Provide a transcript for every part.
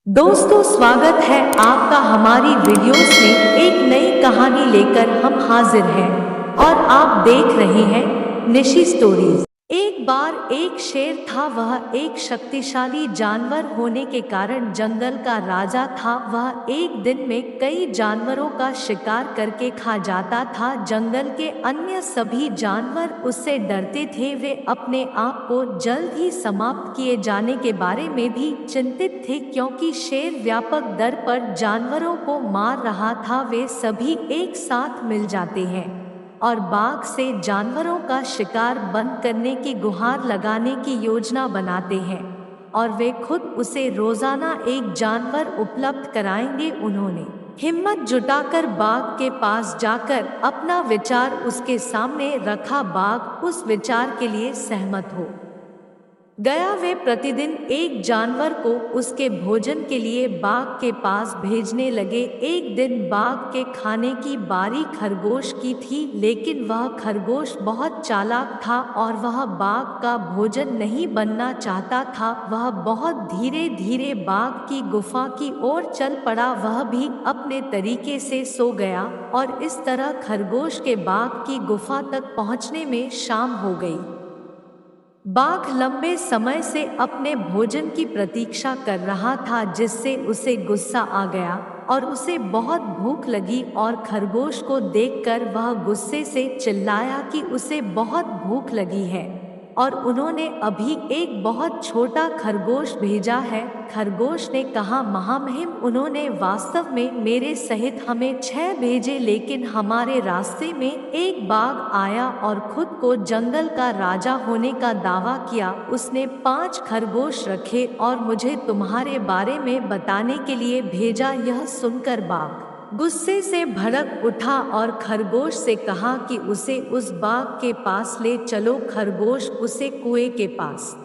दोस्तों, स्वागत है आपका हमारी वीडियोस में। एक नई कहानी लेकर हम हाजिर हैं और आप देख रहे हैं निशी स्टोरीज। एक बार एक शेर था। वह एक शक्तिशाली जानवर होने के कारण जंगल का राजा था। वह एक दिन में कई जानवरों का शिकार करके खा जाता था। जंगल के अन्य सभी जानवर उससे डरते थे। वे अपने आप को जल्द ही समाप्त किए जाने के बारे में भी चिंतित थे, क्योंकि शेर व्यापक दर पर जानवरों को मार रहा था। वे सभी एक साथ मिल जाते हैं और बाघ से जानवरों का शिकार बंद करने की गुहार लगाने की योजना बनाते हैं और वे खुद उसे रोजाना एक जानवर उपलब्ध कराएंगे। उन्होंने हिम्मत जुटाकर बाघ के पास जाकर अपना विचार उसके सामने रखा। बाघ उस विचार के लिए सहमत हो गया। वे प्रतिदिन एक जानवर को उसके भोजन के लिए बाघ के पास भेजने लगे। एक दिन बाघ के खाने की बारी खरगोश की थी, लेकिन वह खरगोश बहुत चालाक था और वह बाघ का भोजन नहीं बनना चाहता था। वह बहुत धीरे धीरे बाघ की गुफा की ओर चल पड़ा। वह भी अपने तरीके से सो गया और इस तरह खरगोश के बाघ की गुफा तक पहुंचने में शाम हो गई। बाघ लंबे समय से अपने भोजन की प्रतीक्षा कर रहा था, जिससे उसे गुस्सा आ गया और उसे बहुत भूख लगी। और खरगोश को देखकर वह गुस्से से चिल्लाया कि उसे बहुत भूख लगी है और उन्होंने अभी एक बहुत छोटा खरगोश भेजा है। खरगोश ने कहा, महामहिम, उन्होंने वास्तव में मेरे सहित हमें 6 भेजे, लेकिन हमारे रास्ते में एक बाघ आया और खुद को जंगल का राजा होने का दावा किया। उसने 5 खरगोश रखे और मुझे तुम्हारे बारे में बताने के लिए भेजा। यह सुनकर बाघ गुस्से से भड़क उठा और खरगोश से कहा कि उसे उस बाघ के पास ले चलो। खरगोश उसे कुएं के पास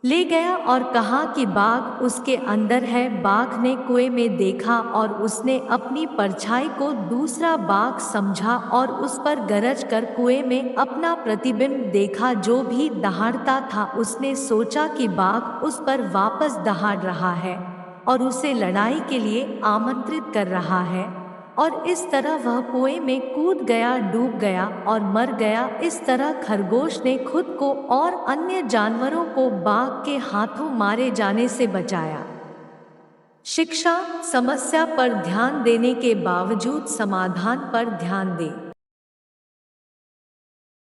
ले गया और कहा कि बाघ उसके अंदर है। बाघ ने कुएं में देखा और उसने अपनी परछाई को दूसरा बाघ समझा और उस पर गरज कर कुएं में अपना प्रतिबिंब देखा, जो भी दहाड़ता था। उसने सोचा कि बाघ उस पर वापस दहाड़ रहा है और उसे लड़ाई के लिए आमंत्रित कर रहा है, और इस तरह वह कुएं में कूद गया, डूब गया और मर गया। इस तरह खरगोश ने खुद को और अन्य जानवरों को बाघ के हाथों मारे जाने से बचाया। शिक्षा: समस्या पर ध्यान देने के बावजूद समाधान पर ध्यान दें।